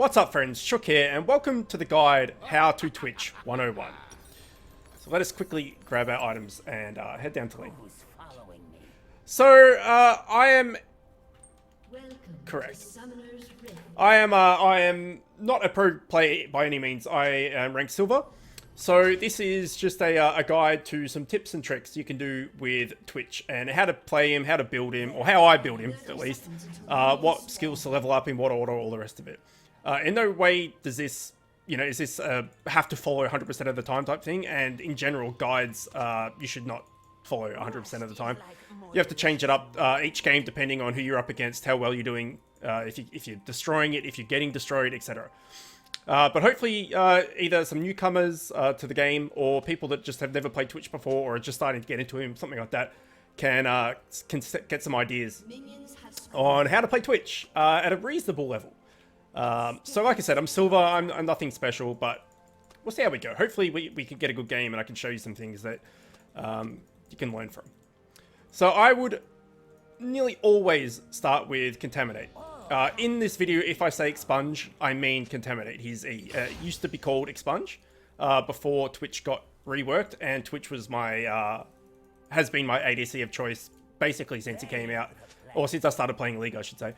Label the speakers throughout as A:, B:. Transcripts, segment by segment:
A: What's up friends, Chook here, and welcome to the guide How to Twitch 101. So let us quickly grab our items and head down to League. So, I am... Correct. I am not a pro player by any means. I am ranked silver. So this is just a guide to some tips and tricks you can do with Twitch and how to play him, how to build him, or how I build him at least. What skills to level up in what order, all the rest of it. In no way does this, is this have to follow 100% of the time type thing. And in general, guides, you should not follow 100% of the time. You have to change it up each game depending on who you're up against, how well you're doing, if you're destroying it, if you're getting destroyed, etc. But hopefully either some newcomers to the game or people that just have never played Twitch before or are just starting to get into him, something like that, can get some ideas on how to play Twitch at a reasonable level. So like I said, I'm silver, I'm nothing special, but we'll see how we go. Hopefully we can get a good game and I can show you some things that you can learn from. So I would nearly always start with Contaminate. In this video, if I say Expunge, I mean Contaminate. He's used to be called Expunge before Twitch got reworked, and Twitch was has been my ADC of choice basically since he came out, or since I started playing League, I should say.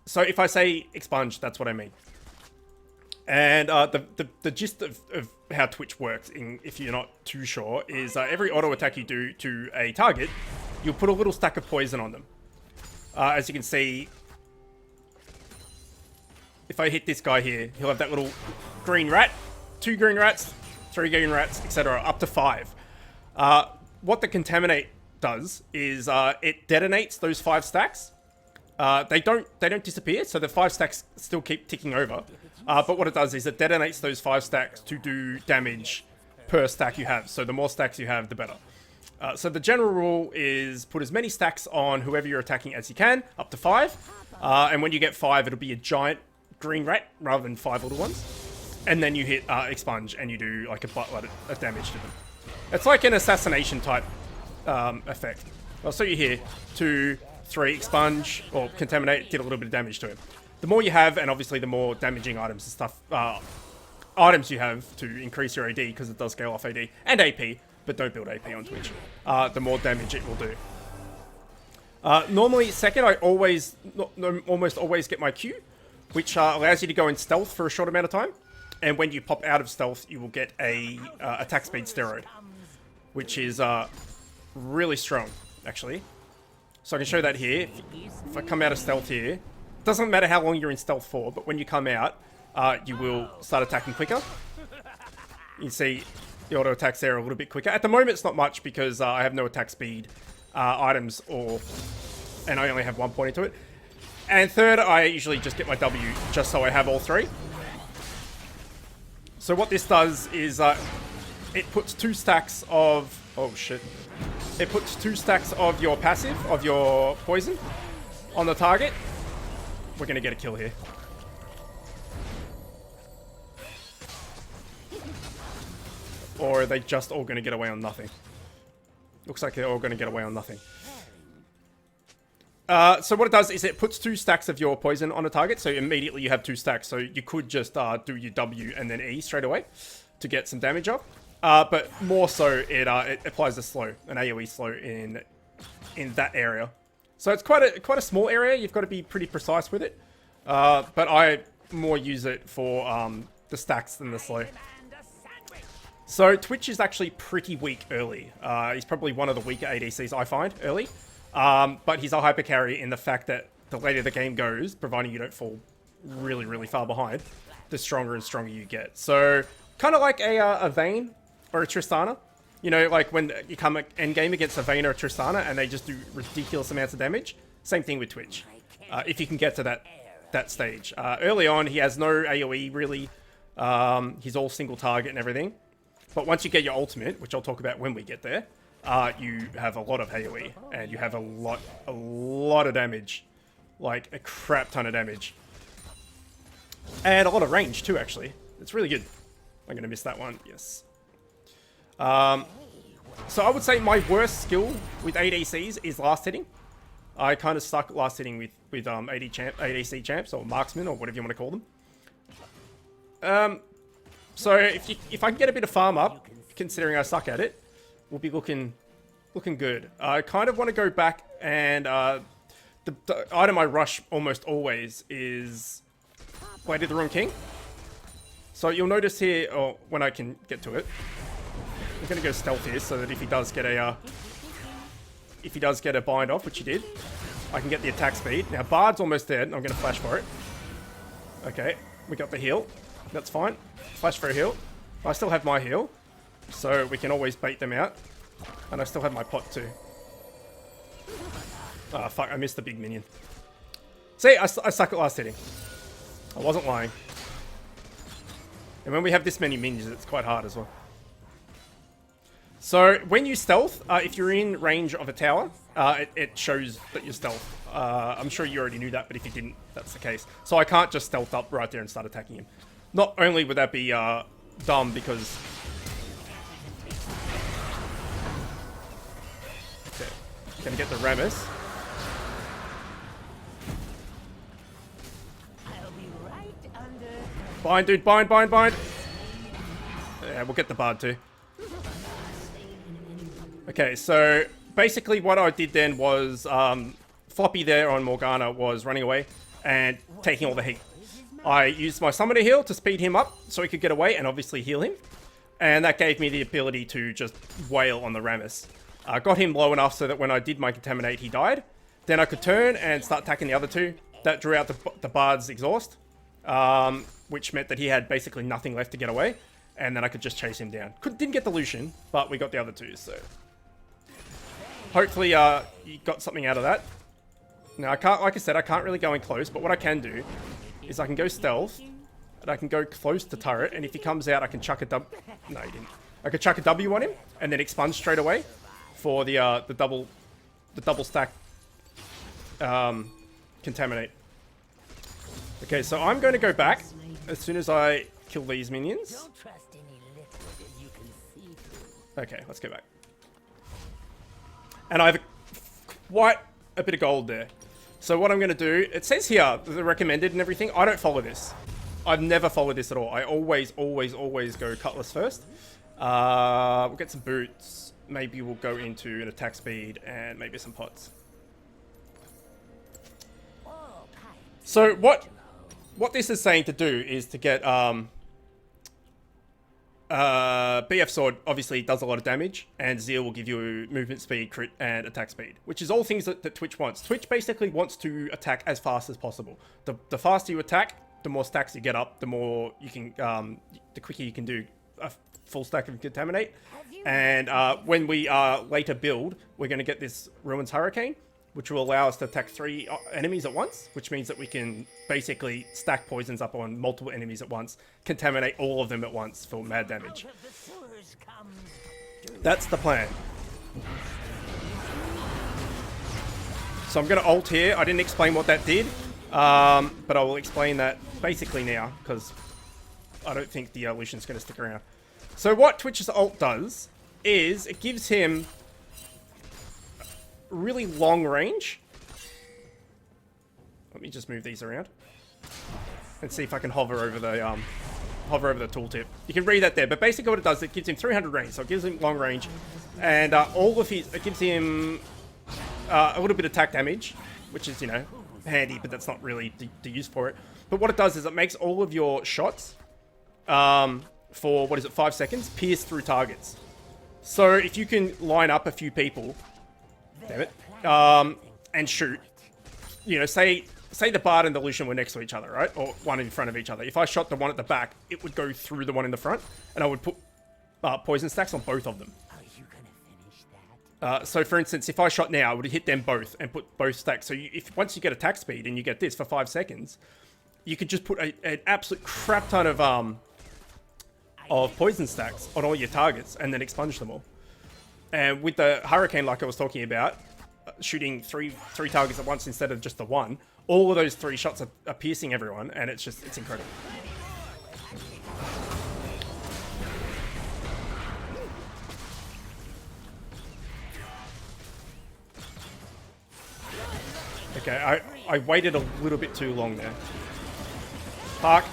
A: So if I say Expunge, that's what I mean. And the gist of how Twitch works, if you're not too sure, is every auto attack you do to a target, you'll put a little stack of poison on them. As you can see, if I hit this guy here, he'll have that little green rat, 2 green rats, 3 green rats, etc., up to 5. What the Contaminate does is it detonates those 5 stacks. They don't disappear, so the 5 stacks still keep ticking over. But what it does is it detonates those 5 stacks to do damage per stack you have. So the more stacks you have, the better. So the general rule is put as many stacks on whoever you're attacking as you can, up to 5. And when you get 5, it'll be a giant green rat rather than 5 little ones. And then you hit Expunge and you do like a buttload of damage to them. It's like an assassination type effect. So you here, 2, 3, Expunge, or Contaminate, did a little bit of damage to him. The more you have, and obviously the more damaging items and stuff, items you have to increase your AD, because it does scale off AD, and AP, but don't build AP on Twitch, the more damage it will do. Normally, second, I almost always get my Q, which allows you to go in stealth for a short amount of time. And when you pop out of stealth, you will get a attack speed steroid, which is really strong, actually. So I can show that here. If I come out of stealth here, it doesn't matter how long you're in stealth for, but when you come out, you will start attacking quicker. You can see the auto attacks there a little bit quicker. At the moment, it's not much because I have no attack speed items, and I only have 1 point into it. And third, I usually just get my W just so I have all 3. So what this does is it puts 2 stacks of... Oh, shit. It puts 2 stacks of your passive, of your poison, on the target. We're going to get a kill here. Or are they just all going to get away on nothing? Looks like they're all going to get away on nothing. So what it does is it puts 2 stacks of your poison on a target, so immediately you have 2 stacks. So you could just do your W and then E straight away to get some damage up. But more so, it applies a slow, an AoE slow in that area. So it's quite a small area. You've got to be pretty precise with it. But I more use it for the stacks than the slow. So Twitch is actually pretty weak early. He's probably one of the weaker ADCs I find early. But he's a hyper carry in the fact that the later the game goes, providing you don't fall really, really far behind, the stronger and stronger you get. So kind of like a Vayne or a Tristana. You know, like when you come endgame against a Vayne or a Tristana and they just do ridiculous amounts of damage. Same thing with Twitch. If you can get to that stage. Early on, he has no AoE really. He's all single target and everything. But once you get your ultimate, which I'll talk about when we get there, you have a lot of AoE and you have a lot of damage. Like a crap ton of damage. And a lot of range too, actually. It's really good. I'm going to miss that one. Yes. So I would say my worst skill with ADCs is last hitting. I kind of suck last hitting with ADC champs or marksmen or whatever you want to call them. So if I can get a bit of farm up, considering I suck at it, we'll be looking good. I kind of want to go back and the item I rush almost always is Blade of the Ruin King. So you'll notice here, or when I can get to it, I'm gonna go stealth here so that if he does get a bind off, which he did, I can get the attack speed. Now Bard's almost dead, and I'm gonna flash for it. Okay, we got the heal. That's fine. Flash for a heal. I still have my heal, so we can always bait them out. And I still have my pot too. Ah, fuck, I missed the big minion. See, I suck at last hitting. I wasn't lying. And when we have this many minions, it's quite hard as well. So, when you stealth, if you're in range of a tower, it shows that you're stealth. I'm sure you already knew that, but if you didn't, that's the case. So I can't just stealth up right there and start attacking him. Not only would that be dumb, because... Okay, gonna get the Rammus. Bind, dude, bind. Yeah, we'll get the Bard too. Okay, so basically what I did then was Floppy there on Morgana was running away and taking all the heat. I used my Summoner heal to speed him up so he could get away and obviously heal him. And that gave me the ability to just wail on the Rammus. I got him low enough so that when I did my Contaminate, he died. Then I could turn and start attacking the other two. That drew out the Bard's exhaust. Which meant that he had basically nothing left to get away, and then I could just chase him down. Didn't get the Lucian, but we got the other two, so... Hopefully, you got something out of that. Now, like I said, I can't really go in close, but what I can do is I can go stealth, and I can go close to turret, and if he comes out, I can chuck a W... No, he didn't. I could chuck a W on him, and then expunge straight away for the double stack Contaminate. Okay, so I'm going to go back as soon as I kill these minions. Okay, let's go back. And I have quite a bit of gold there. So what I'm going to do, it says here, the recommended and everything. I don't follow this. I've never followed this at all. I always go Cutlass first. We'll get some boots. Maybe we'll go into an attack speed and maybe some pots. So what this is saying to do is to get BF Sword obviously does a lot of damage, and Zeal will give you movement speed, crit, and attack speed, which is all things that Twitch wants. Twitch basically wants to attack as fast as possible. The faster you attack, the more stacks you get up, the more you can, the quicker you can do a full stack of Contaminate. And when we later build, we're going to get this Ruins Hurricane, which will allow us to attack 3 enemies at once, which means that we can basically stack poisons up on multiple enemies at once, contaminate all of them at once for mad damage. That's the plan. So I'm going to ult here. I didn't explain what that did, but I will explain that basically now, because I don't think the Lucian's going to stick around. So what Twitch's ult does is it gives him really long range. Let me just move these around and see if I can hover over the tooltip. You can read that there, but basically what it does, it gives him 300 range, so it gives him long range, and it gives him a little bit of attack damage, which is, you know, handy, but that's not really the use for it. But what it does is it makes all of your shots for, 5 seconds, pierce through targets. So if you can line up a few people, damn it, and shoot, you know, say the Bard and the Lucian were next to each other, right? Or one in front of each other. If I shot the one at the back, it would go through the one in the front, and I would put poison stacks on both of them. Are you gonna finish that? So for instance, if I shot now, I would hit them both and put both stacks. So once you get attack speed and you get this for 5 seconds, you could just put an absolute crap ton of poison stacks on all your targets and then expunge them all. And with the Hurricane, like I was talking about, shooting three targets at once instead of just the one, all of those 3 shots are piercing everyone, and it's incredible. Okay, I waited a little bit too long there. Fuck.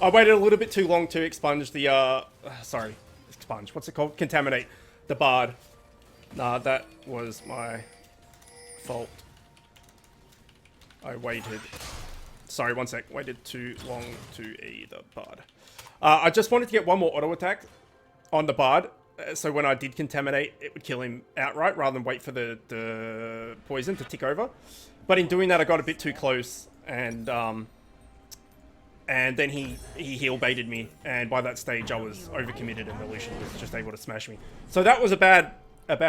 A: I waited a little bit too long to expunge the, sorry. Expunge. What's it called? Contaminate the bard. Nah, that was my fault. I waited. Sorry, one sec. Waited too long to E the bard. I just wanted to get one more auto attack on the bard. So when I did contaminate, it would kill him outright rather than wait for the poison to tick over. But in doing that, I got a bit too close, and then he heal baited me, and by that stage I was overcommitted, and the Lucian was just able to smash me. So that was a bad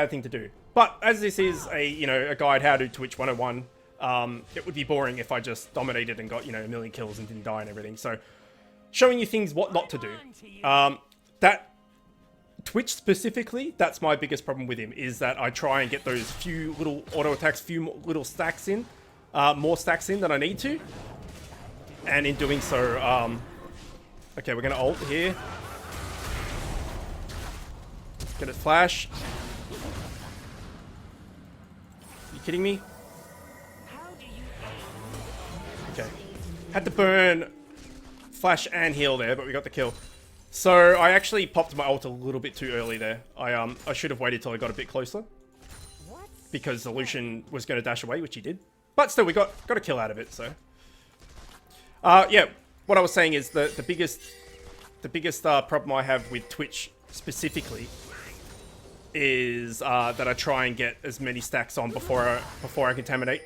A: thing to do. But as this is a guide how to Twitch 101, it would be boring if I just dominated and got a million kills and didn't die and everything. So showing you things what not to do. That Twitch specifically, that's my biggest problem with him, is that I try and get those few little auto attacks, few little stacks in, more stacks in than I need to. And in doing so, okay, we're gonna ult here. Get it flash. You kidding me? Okay. Had to burn flash and heal there, but we got the kill. So I actually popped my ult a little bit too early there. I should have waited till I got a bit closer, because the Lucian was going to dash away, which he did. But still, we got a kill out of it. So, yeah, what I was saying is the biggest problem I have with Twitch specifically is that I try and get as many stacks on before I contaminate,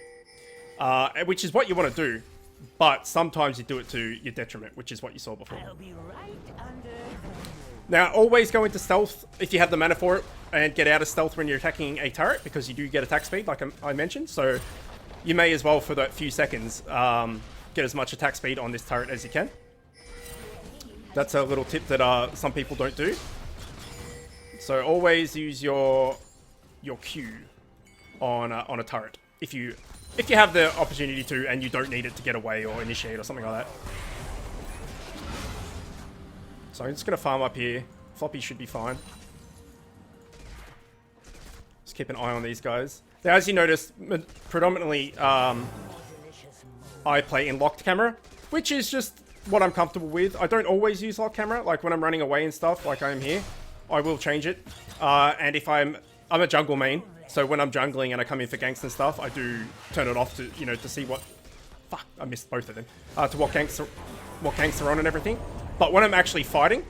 A: which is what you want to do. But sometimes you do it to your detriment, which is what you saw before. Now, always go into stealth if you have the mana for it, and get out of stealth when you're attacking a turret, because you do get attack speed, like I mentioned. So you may as well, for that few seconds, get as much attack speed on this turret as you can. That's a little tip that some people don't do. So always use your Q on a turret if you have the opportunity to, and you don't need it to get away or initiate or something like that. So I'm just going to farm up here. Floppy should be fine. Just keep an eye on these guys. Now, as you notice, predominantly I play in locked camera, which is just what I'm comfortable with. I don't always use locked camera, like when I'm running away and stuff, like I am here. I will change it. And if I'm a jungle main, so when I'm jungling and I come in for ganks and stuff, I do turn it off to, to see what... Fuck, I missed both of them. To what ganks are on and everything. But when I'm actually fighting,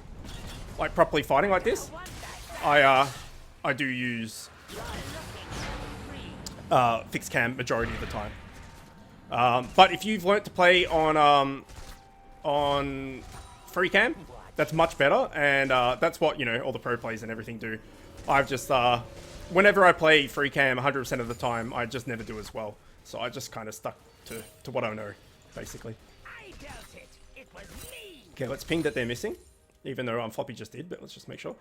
A: like properly fighting like this, I do use fixed cam majority of the time. But if you've learnt to play on free cam, that's much better, and that's what all the pro players and everything do. I've just whenever I play free cam 100% of the time, I just never do as well. So I just kind of stuck to what I know, basically. Okay, let's ping that they're missing, even though Floppy just did, but let's just make sure.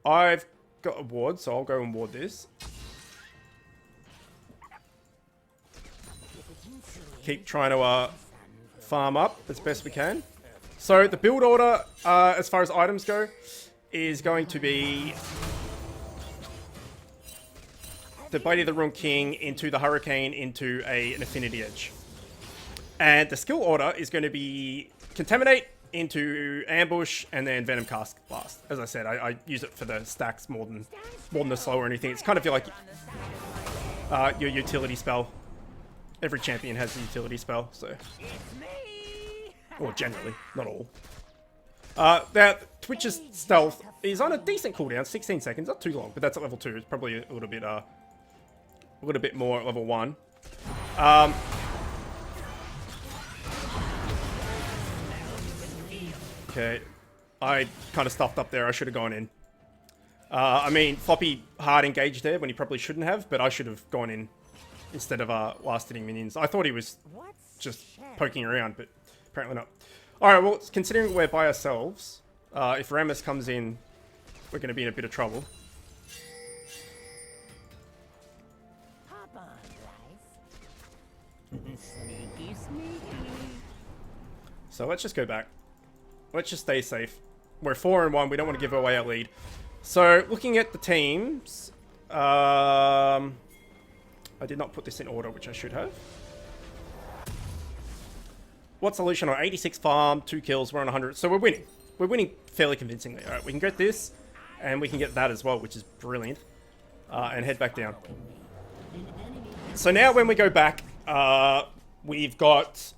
A: I've got a ward, so I'll go and ward this. Keep trying to farm up as best we can. So the build order, as far as items go, is going to be the Blade of the Ruined King into the Hurricane into an Affinity Edge. And the skill order is going to be Contaminate into Ambush and then Venom Cast Blast. As I said, I use it for the stacks more than the slow or anything. It's kind of like your utility spell. Every champion has a utility spell, so... Or generally, not all. Now, Twitch's stealth is on a decent cooldown, 16 seconds, not too long, but that's at level 2. It's probably a little bit more at level 1. Okay, I kind of stuffed up there. I should have gone in. I mean, Floppy hard engaged there when he probably shouldn't have, but I should have gone in instead of last hitting minions. I thought he was just poking around, but apparently not. Alright, well, considering we're by ourselves, if Rammus comes in, we're going to be in a bit of trouble.
B: Sneaky, sneaky.
A: So let's just go back. Let's just stay safe. We're 4-1. We don't want to give away our lead. So looking at the teams, I did not put this in order, which I should have. What solution on 86 farm, 2 kills, we're on 100. So we're winning. We're winning fairly convincingly. All right, we can get this, and we can get that as well, which is brilliant. And head back down. So now when we go back, we've got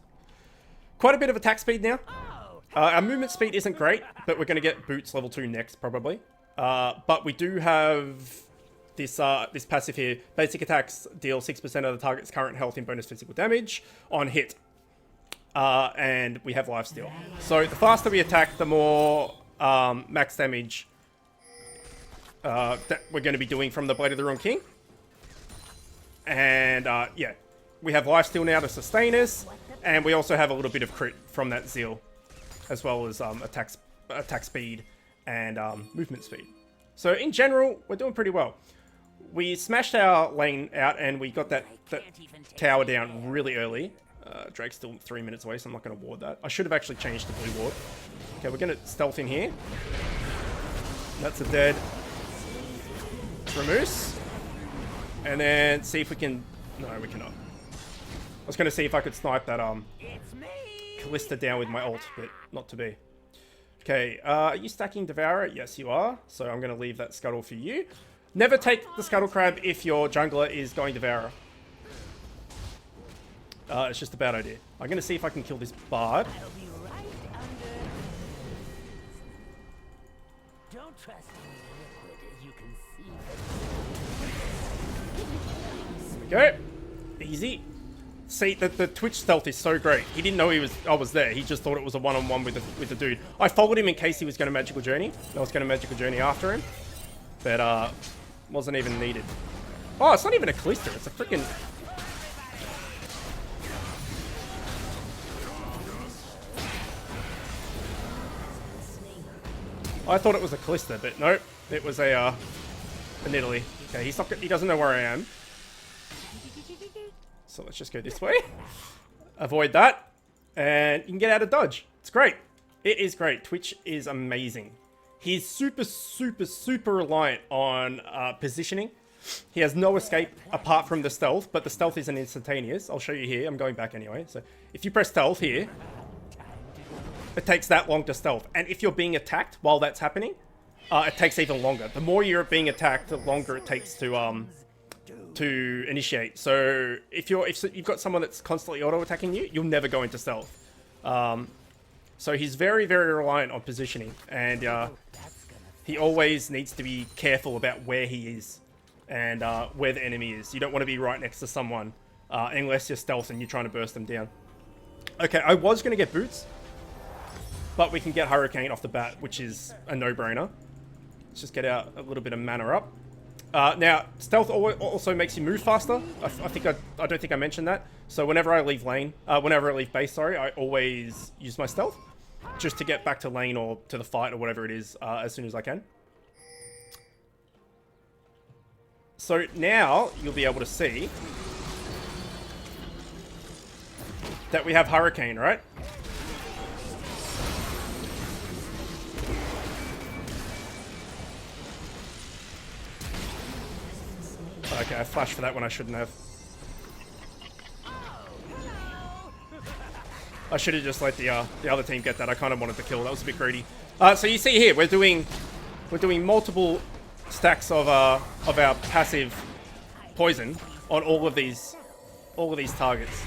A: quite a bit of attack speed now. Our movement speed isn't great, but we're going to get boots level 2 next, probably. But we do have this this passive here. Basic attacks deal 6% of the target's current health in bonus physical damage on hit. And we have lifesteal. So the faster we attack, the more max damage that we're going to be doing from the Blade of the Wrong King. And yeah, we have lifesteal now to sustain us. And we also have a little bit of crit from that Zeal, as well as attack speed and movement speed. So in general, we're doing pretty well. We smashed our lane out and we got that tower down really early. Drake's still 3 minutes away, so I'm not going to ward that. I should have actually changed to blue ward. Okay, we're going to stealth in here. That's a dead Ramoose. And then see if we can... No, we cannot. I was going to see if I could snipe that Callista down with my ult, but not to be. Okay, are you stacking Devourer? Yes, you are. So I'm going to leave that Scuttle for you. Never take the Scuttle Crab if your jungler is going Devourer. It's just a bad idea. I'm going to see if I can kill this Bard.
B: Don't trust me, liquid. You can see.
A: There we go. Easy. See, the Twitch stealth is so great. He didn't know I was there. He just thought it was a one-on-one with the dude. I followed him in case he was going to Magical Journey. I was going to Magical Journey after him. But, wasn't even needed. Oh, it's not even a Callista. It's a freaking... I thought it was a Callista, but nope. It was a Nidalee. Okay, he doesn't know where I am. So let's just go this way. Avoid that. And you can get out of dodge. It's great. It is great. Twitch is amazing. He's super, super, super reliant on positioning. He has no escape apart from the stealth, but the stealth isn't instantaneous. I'll show you here. I'm going back anyway. So if you press stealth here, it takes that long to stealth. And if you're being attacked while that's happening, it takes even longer. The more you're being attacked, the longer it takes to initiate. So if you've got someone that's constantly auto-attacking you, you'll never go into stealth. So he's very, very reliant on positioning. And he always needs to be careful about where he is and where the enemy is. You don't want to be right next to someone unless you're stealth and you're trying to burst them down. Okay, I was going to get boots, but we can get Hurricane off the bat, which is a no-brainer. Let's just get out a little bit of mana up. Now, stealth also makes you move faster. I don't think I mentioned that. So whenever I leave base, sorry, I always use my stealth just to get back to lane or to the fight or whatever it is as soon as I can. So now you'll be able to see that we have Hurricane, right? Okay, I flashed for that when I shouldn't have. I should have just let the other team get that. I kind of wanted to kill. That was a bit greedy. So you see here, we're doing multiple stacks of our passive poison on all of these targets.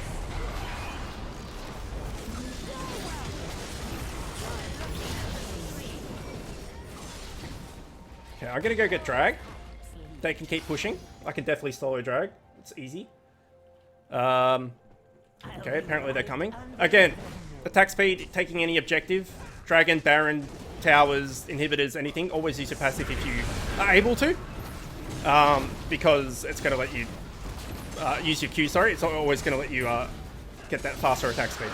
A: Okay, I'm gonna go get drag. They can keep pushing. I can definitely solo drag. It's easy. Okay, apparently they're coming. Again, attack speed, taking any objective. Dragon, Baron, towers, inhibitors, anything. Always use your passive if you are able to. Because it's going to let you use your Q, sorry. It's always going to let you get that faster attack speed.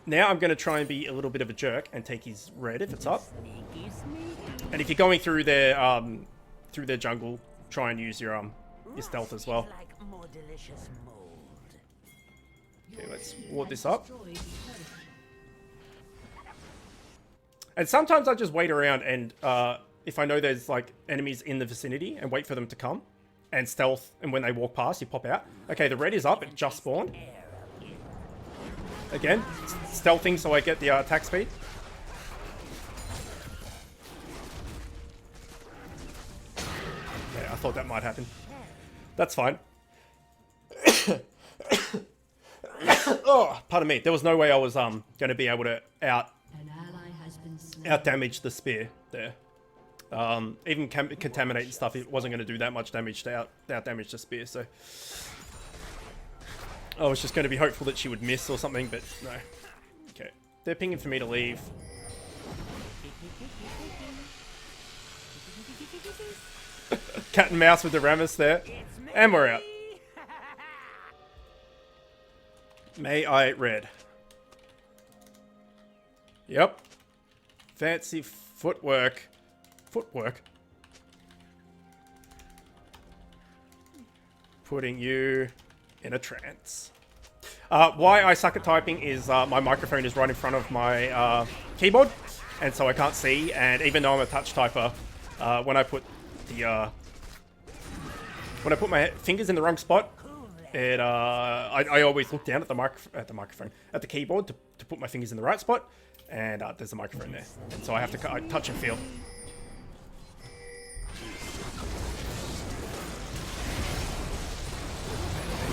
A: Now I'm going to try and be a little bit of a jerk and take his red if it's up. And if you're going through their jungle, try and use your stealth as well. Okay, let's ward this up. And sometimes I just wait around and if I know there's like enemies in the vicinity and wait for them to come. and stealth, and when they walk past, you pop out. Okay, the red is up. It just spawned. Again, stealthing so I get the attack speed. Okay, I thought that might happen. That's fine. Oh, pardon me. There was no way I was going to be able to out damage the spear there. Even contaminate and stuff, it wasn't going to do that much damage to out damage the spear. So I was just going to be hopeful that she would miss or something, but no. Okay, they're pinging for me to leave. Cat and mouse with the Rammus there, and we're out. May I red? Yep. Fancy footwork. Footwork. Putting you in a trance. Why I suck at typing is my microphone is right in front of my keyboard, and so I can't see. And even though I'm a touch typer, when I put the my fingers in the wrong spot, it I always look down at the microphone at the keyboard to put my fingers in the right spot, and there's a microphone there, and so I have to touch and feel.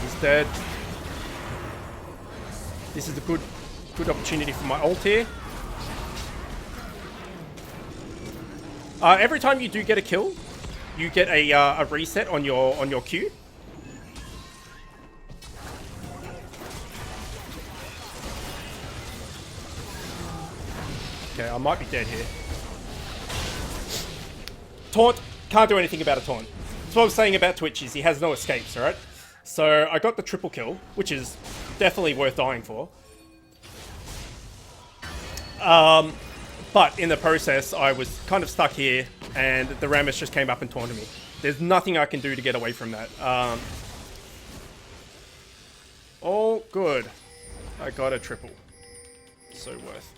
A: He's dead. This is a good opportunity for my ult here. Every time you do get a kill, you get a reset on your Q. Okay, I might be dead here. Taunt, can't do anything about a taunt. That's what I was saying about Twitch, is he has no escapes, alright? So I got the triple kill, which is definitely worth dying for. But in the process, I was kind of stuck here, and the Rammus just came up and taunted me. There's nothing I can do to get away from that. All good. I got a triple. So worth.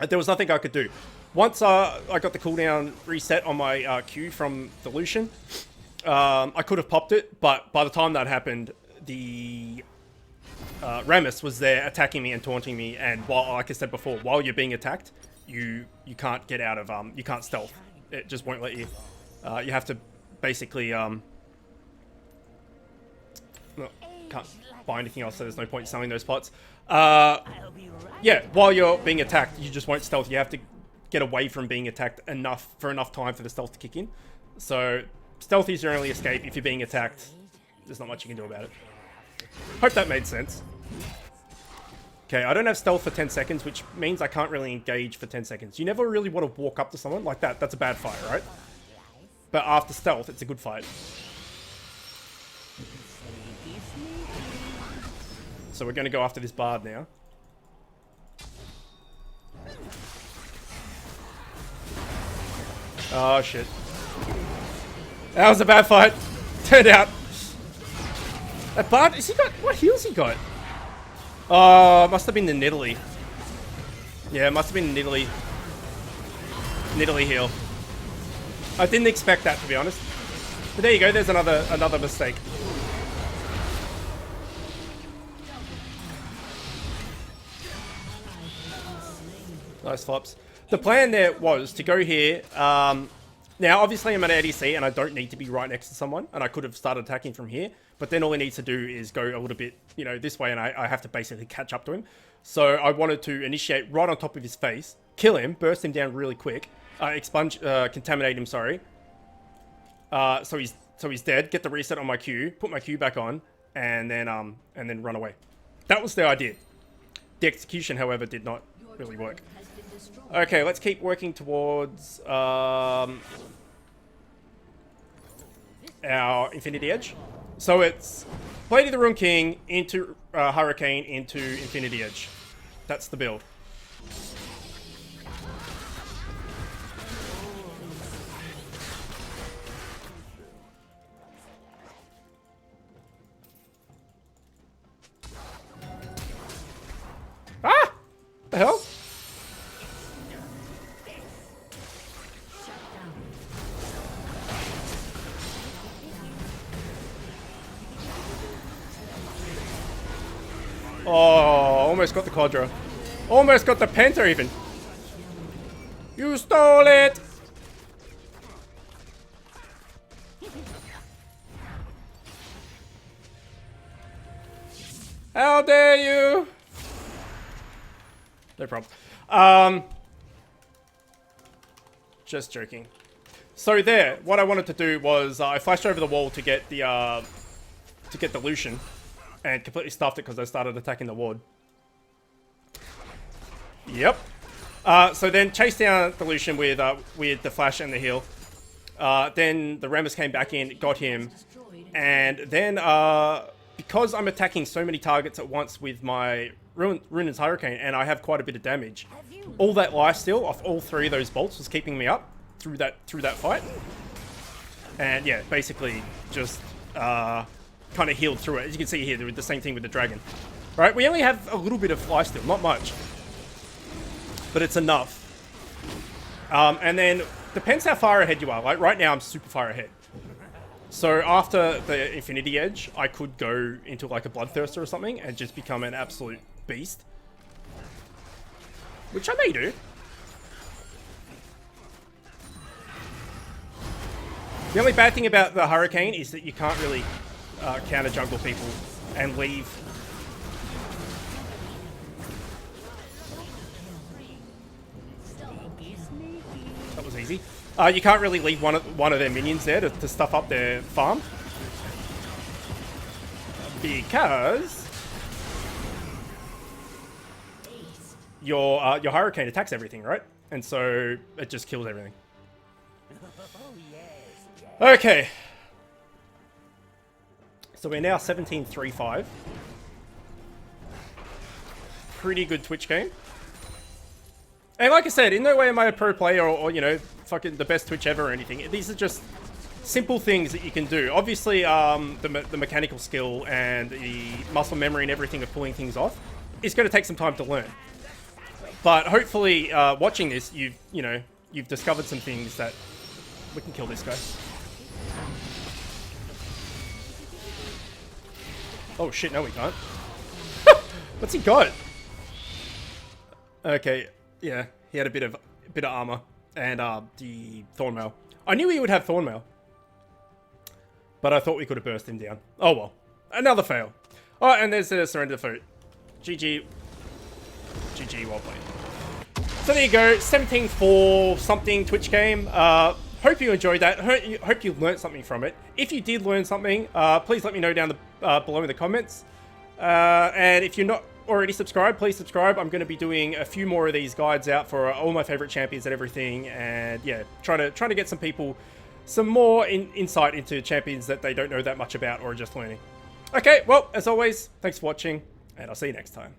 A: There was nothing I could do. Once I got the cooldown reset on my Q from the Lucian, I could have popped it, but by the time that happened, the Rammus was there attacking me and taunting me, and while, like I said before, while you're being attacked, you can't get out of, you can't stealth. It just won't let you. You have to basically, no, can't buy anything else, so there's no point in selling those pots. Yeah, while you're being attacked, you just won't stealth. You have to get away from being attacked enough time for the stealth to kick in. So stealth is your only escape. If you're being attacked, there's not much you can do about it. Hope that made sense. Okay, I don't have stealth for 10 seconds, which means I can't really engage for 10 seconds. You never really want to walk up to someone like that. That's a bad fight, right? But after stealth, it's a good fight. So we're going to go after this bard now. Oh, shit. That was a bad fight. Turned out. That bard, has he got, what heals he got? Oh, must have been the Nidalee. Yeah, it must have been the Nidalee heal. I didn't expect that, to be honest. But there you go, there's another mistake. Nice flops. The plan there was to go here. Now, obviously, I'm at ADC, and I don't need to be right next to someone, and I could have started attacking from here. But then all he needs to do is go a little bit, you know, this way, and I have to basically catch up to him. So I wanted to initiate right on top of his face, kill him, burst him down really quick, contaminate him. Sorry. So he's dead. Get the reset on my Q, put my Q back on, and then run away. That was the idea. The execution, however, did not really work. Okay, let's keep working towards our Infinity Edge. So it's Blade of the Rune King into Hurricane into Infinity Edge. That's the build. Ah! The hell? Oh, almost got the Quadra. Almost got the Penta even. You stole it! How dare you! No problem. Just joking. So there, what I wanted to do was I flashed over the wall to get the Lucian, and completely stuffed it because I started attacking the ward. Yep. So then chased down the Lucian with the flash and the heal. Then the Rammus came back in, got him, and then because I'm attacking so many targets at once with my Ruin's Hurricane, and I have quite a bit of damage, all that lifesteal off all 3 of those bolts was keeping me up through that fight. And yeah, basically just kind of healed through it. As you can see here, the same thing with the dragon. Right, we only have a little bit of lifesteal, not much, but it's enough. And then depends how far ahead you are. Like right now, I'm super far ahead. So after the Infinity Edge, I could go into like a Bloodthirster or something and just become an absolute beast, which I may do. The only bad thing about the Hurricane is that you can't really counter jungle people and leave. That was easy. You can't really leave one of their minions there to stuff up their farm, because your Hurricane attacks everything, right? And so it just kills everything. Okay. So we're now 17-3-5. Pretty good Twitch game. And like I said, in no way am I a pro player or you know, fucking the best Twitch ever or anything. These are just simple things that you can do. Obviously, the mechanical skill and the muscle memory and everything of pulling things off is going to take some time to learn. But hopefully, watching this, you've discovered some things that we can kill this guy. Oh shit, no we can't. What's he got? Okay, yeah, he had a bit of armor and the Thornmail. I knew he would have Thornmail, but I thought we could have burst him down. Oh well, another fail. Oh, and there's a surrender vote. GG, well played. So there you go, 17-4 something Twitch game. Hope you enjoyed that. Hope you learned something from it. If you did learn something, please let me know down below in the comments. And if you're not already subscribed, please subscribe. I'm going to be doing a few more of these guides out for all my favorite champions and everything. And yeah, trying to get some people some more insight into champions that they don't know that much about or are just learning. Okay, well, as always, thanks for watching, and I'll see you next time.